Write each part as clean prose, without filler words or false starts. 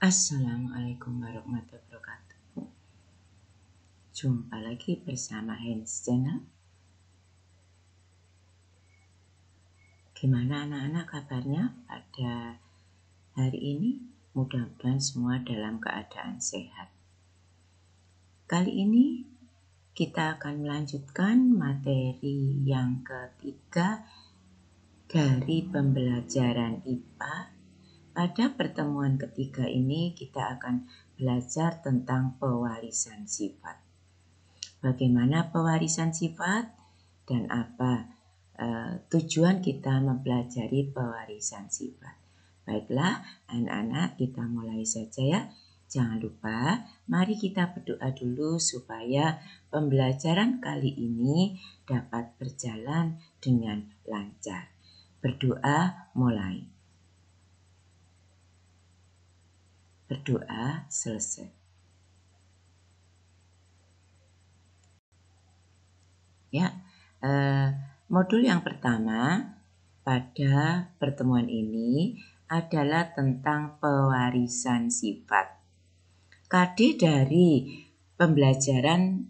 Assalamualaikum warahmatullahi wabarakatuh. Jumpa lagi bersama Hans Channel. Gimana anak-anak kabarnya pada hari ini? Mudah-mudahan semua dalam keadaan sehat. Kali ini kita akan melanjutkan materi yang ketiga dari pembelajaran IPA. Pada pertemuan ketiga ini kita akan belajar tentang pewarisan sifat. Bagaimana pewarisan sifat dan apa tujuan kita mempelajari pewarisan sifat. Baiklah anak-anak, kita mulai saja ya. Jangan lupa, mari kita berdoa dulu supaya pembelajaran kali ini dapat berjalan dengan lancar. Berdoa mulai. Berdoa selesai. Ya, modul yang pertama pada pertemuan ini adalah tentang pewarisan sifat. KD dari pembelajaran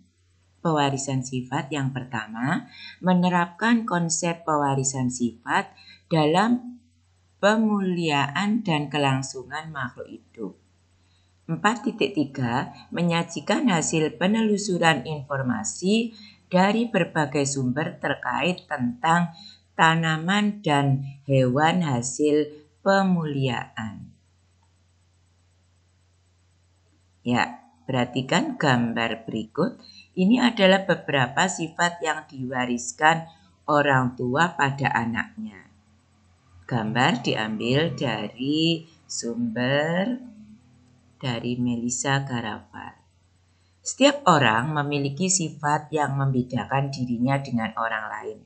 pewarisan sifat yang pertama menerapkan konsep pewarisan sifat dalam pemuliaan dan kelangsungan makhluk hidup. 4.3 menyajikan hasil penelusuran informasi dari berbagai sumber terkait tentang tanaman dan hewan hasil pemuliaan. Ya, perhatikan gambar berikut. Ini adalah beberapa sifat yang diwariskan orang tua pada anaknya. Gambar diambil dari sumber dari Melissa Garafal. Setiap orang memiliki sifat yang membedakan dirinya dengan orang lain.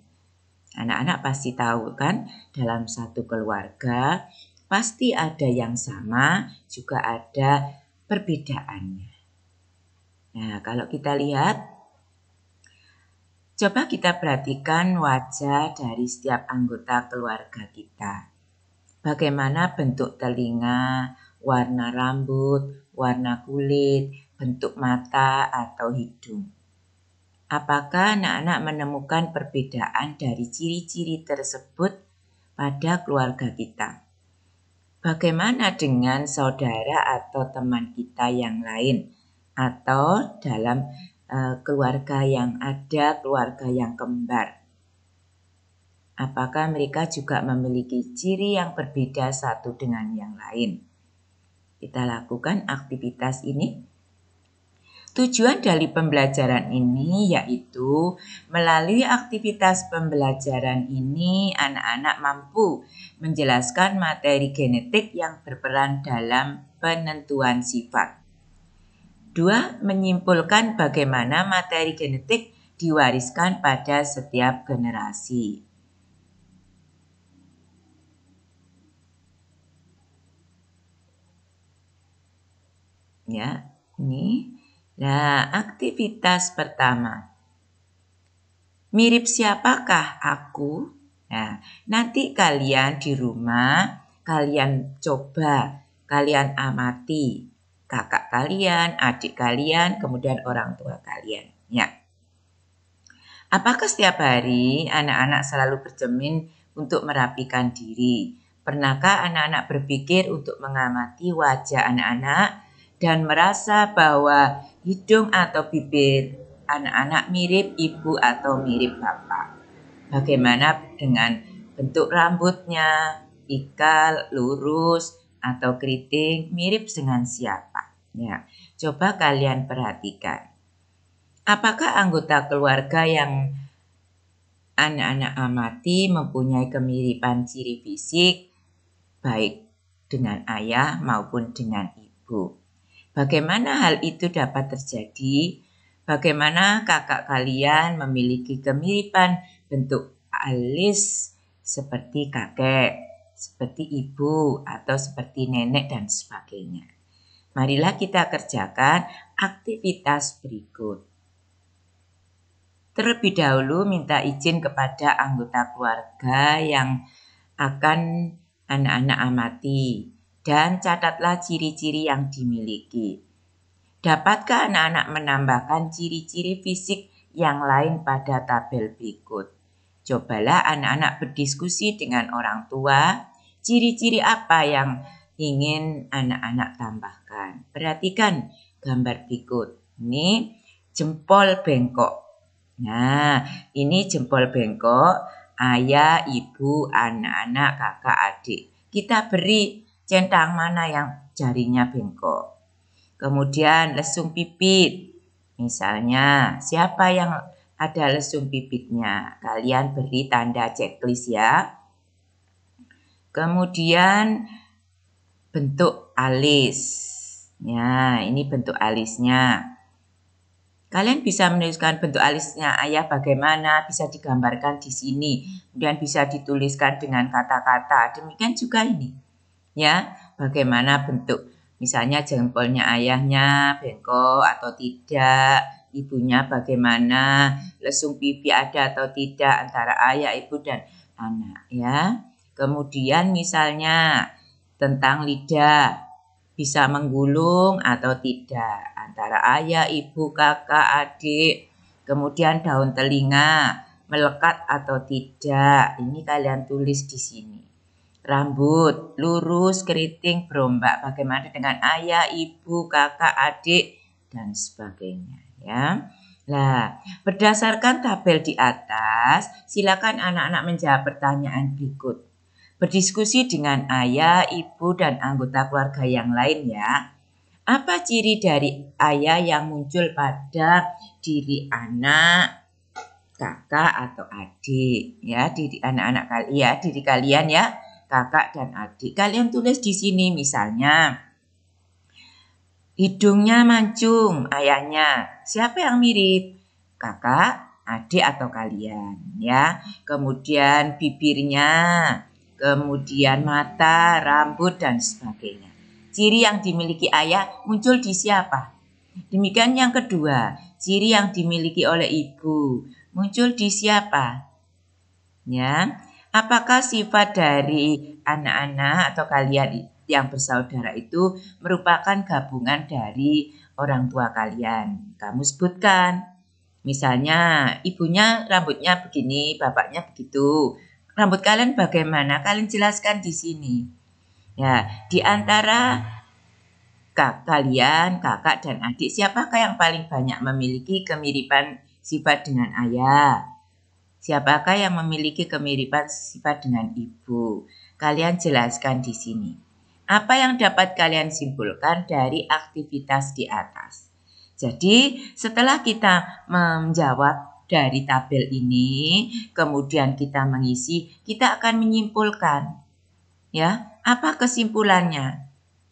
Anak-anak pasti tahu kan, dalam satu keluarga pasti ada yang sama, juga ada perbedaannya. Nah, kalau kita lihat, coba kita perhatikan wajah dari setiap anggota keluarga kita. Bagaimana bentuk telinga, warna rambut, warna kulit, bentuk mata atau hidung. Apakah anak-anak menemukan perbedaan dari ciri-ciri tersebut pada keluarga kita? Bagaimana dengan saudara atau teman kita yang lain? Atau dalam keluarga yang ada, keluarga yang kembar? Apakah mereka juga memiliki ciri yang berbeda satu dengan yang lain? Kita lakukan aktivitas ini. Tujuan dari pembelajaran ini yaitu melalui aktivitas pembelajaran ini anak-anak mampu menjelaskan materi genetik yang berperan dalam penentuan sifat. 2. Menyimpulkan bagaimana materi genetik diwariskan pada setiap generasi. Ya, ini. Nah, aktivitas pertama. Mirip siapakah aku? Nah, nanti kalian di rumah, kalian coba, kalian amati kakak kalian, adik kalian, kemudian orang tua kalian. Ya. Apakah setiap hari anak-anak selalu bercermin untuk merapikan diri? Pernahkah anak-anak berpikir untuk mengamati wajah anak-anak dan merasa bahwa hidung atau bibir anak-anak mirip ibu atau mirip bapak? Bagaimana dengan bentuk rambutnya, ikal, lurus, atau keriting, mirip dengan siapa? Ya, coba kalian perhatikan. Apakah anggota keluarga yang anak-anak amati mempunyai kemiripan ciri fisik, baik dengan ayah maupun dengan ibu? Bagaimana hal itu dapat terjadi? Bagaimana kakak kalian memiliki kemiripan bentuk alis seperti kakek, seperti ibu, atau seperti nenek dan sebagainya? Marilah kita kerjakan aktivitas berikut. Terlebih dahulu minta izin kepada anggota keluarga yang akan anak-anak amati Dan catatlah ciri-ciri yang dimiliki. Dapatkah anak-anak menambahkan ciri-ciri fisik yang lain pada tabel berikut? Cobalah anak-anak berdiskusi dengan orang tua, ciri-ciri apa yang ingin anak-anak tambahkan. Perhatikan gambar berikut. Ini jempol bengkok. Nah, ini jempol bengkok, ayah, ibu, anak-anak, kakak, adik. Kita beri centang mana yang jarinya bengkok. Kemudian lesung pipit. Misalnya, siapa yang ada lesung pipitnya? Kalian beri tanda checklist ya. Kemudian bentuk alis. Ya, ini bentuk alisnya. Kalian bisa menuliskan bentuk alisnya ayah bagaimana, bisa digambarkan di sini. Kemudian bisa dituliskan dengan kata-kata. Demikian juga ini. Ya, bagaimana bentuk misalnya jempolnya ayahnya bengkok atau tidak, ibunya bagaimana, lesung pipi ada atau tidak antara ayah, ibu dan anak ya. Kemudian misalnya tentang lidah, bisa menggulung atau tidak antara ayah, ibu, kakak, adik. Kemudian daun telinga melekat atau tidak. Ini kalian tulis di sini. Rambut lurus, keriting, berombak. Bagaimana dengan ayah, ibu, kakak, adik dan sebagainya ya. Nah, berdasarkan tabel di atas, silakan anak-anak menjawab pertanyaan berikut. Berdiskusi dengan ayah, ibu, dan anggota keluarga yang lain ya. Apa ciri dari ayah yang muncul pada diri anak, kakak, atau adik? Ya, diri anak-anak kalian ya, diri kalian ya, kakak dan adik. Kalian tulis di sini misalnya. Hidungnya mancung, ayahnya. Siapa yang mirip? Kakak, adik, atau kalian ya. Kemudian bibirnya, kemudian mata, rambut, dan sebagainya. Ciri yang dimiliki ayah muncul di siapa? Demikian yang kedua, ciri yang dimiliki oleh ibu muncul di siapa? Ya, apakah sifat dari anak-anak atau kalian yang bersaudara itu merupakan gabungan dari orang tua kalian? Kamu sebutkan. Misalnya, ibunya rambutnya begini, bapaknya begitu. Rambut kalian bagaimana? Kalian jelaskan di sini. Ya, di antara kalian, kakak dan adik, siapakah yang paling banyak memiliki kemiripan sifat dengan ayah? Siapakah yang memiliki kemiripan sifat dengan ibu? Kalian jelaskan di sini. Apa yang dapat kalian simpulkan dari aktivitas di atas? Jadi, setelah kita menjawab dari tabel ini, kemudian kita mengisi, kita akan menyimpulkan. Ya, apa kesimpulannya?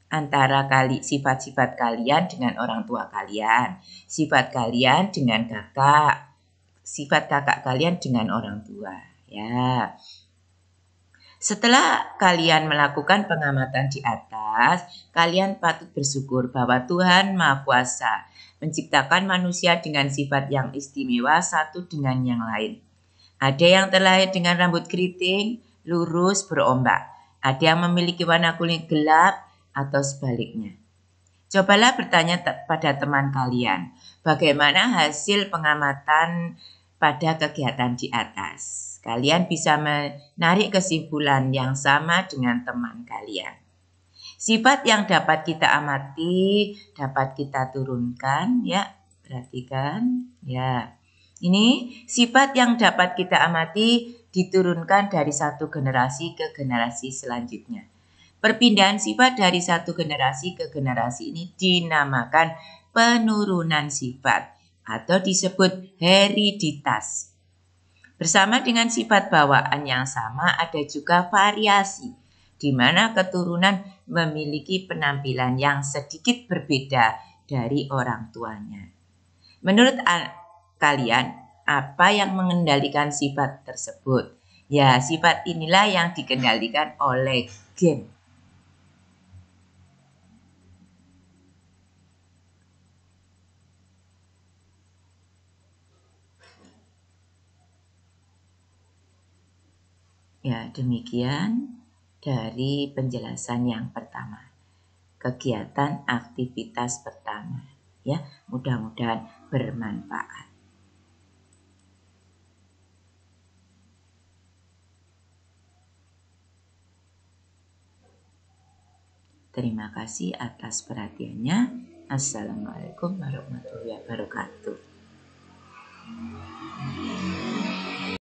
Antara sifat-sifat kalian dengan orang tua kalian, sifat kalian dengan kakak, sifat kakak kalian dengan orang tua. Ya. Setelah kalian melakukan pengamatan di atas, kalian patut bersyukur bahwa Tuhan Maha Kuasa menciptakan manusia dengan sifat yang istimewa satu dengan yang lain. Ada yang terlahir dengan rambut keriting, lurus, berombak. Ada yang memiliki warna kulit gelap atau sebaliknya. Cobalah bertanya pada teman kalian, bagaimana hasil pengamatan pada kegiatan di atas. Kalian bisa menarik kesimpulan yang sama dengan teman kalian. Sifat yang dapat kita amati, dapat kita turunkan, ya. Perhatikan, ya. Ini sifat yang dapat kita amati diturunkan dari satu generasi ke generasi selanjutnya. Perpindahan sifat dari satu generasi ke generasi ini dinamakan penurunan sifat atau disebut hereditas. Bersama dengan sifat bawaan yang sama ada juga variasi, di mana keturunan memiliki penampilan yang sedikit berbeda dari orang tuanya. Menurut kalian, apa yang mengendalikan sifat tersebut? Ya, sifat inilah yang dikendalikan oleh gen. Ya, demikian. dari penjelasan yang pertama. Kegiatan aktivitas pertama. Ya, mudah-mudahan bermanfaat. Terima kasih atas perhatiannya. Assalamualaikum warahmatullahi wabarakatuh.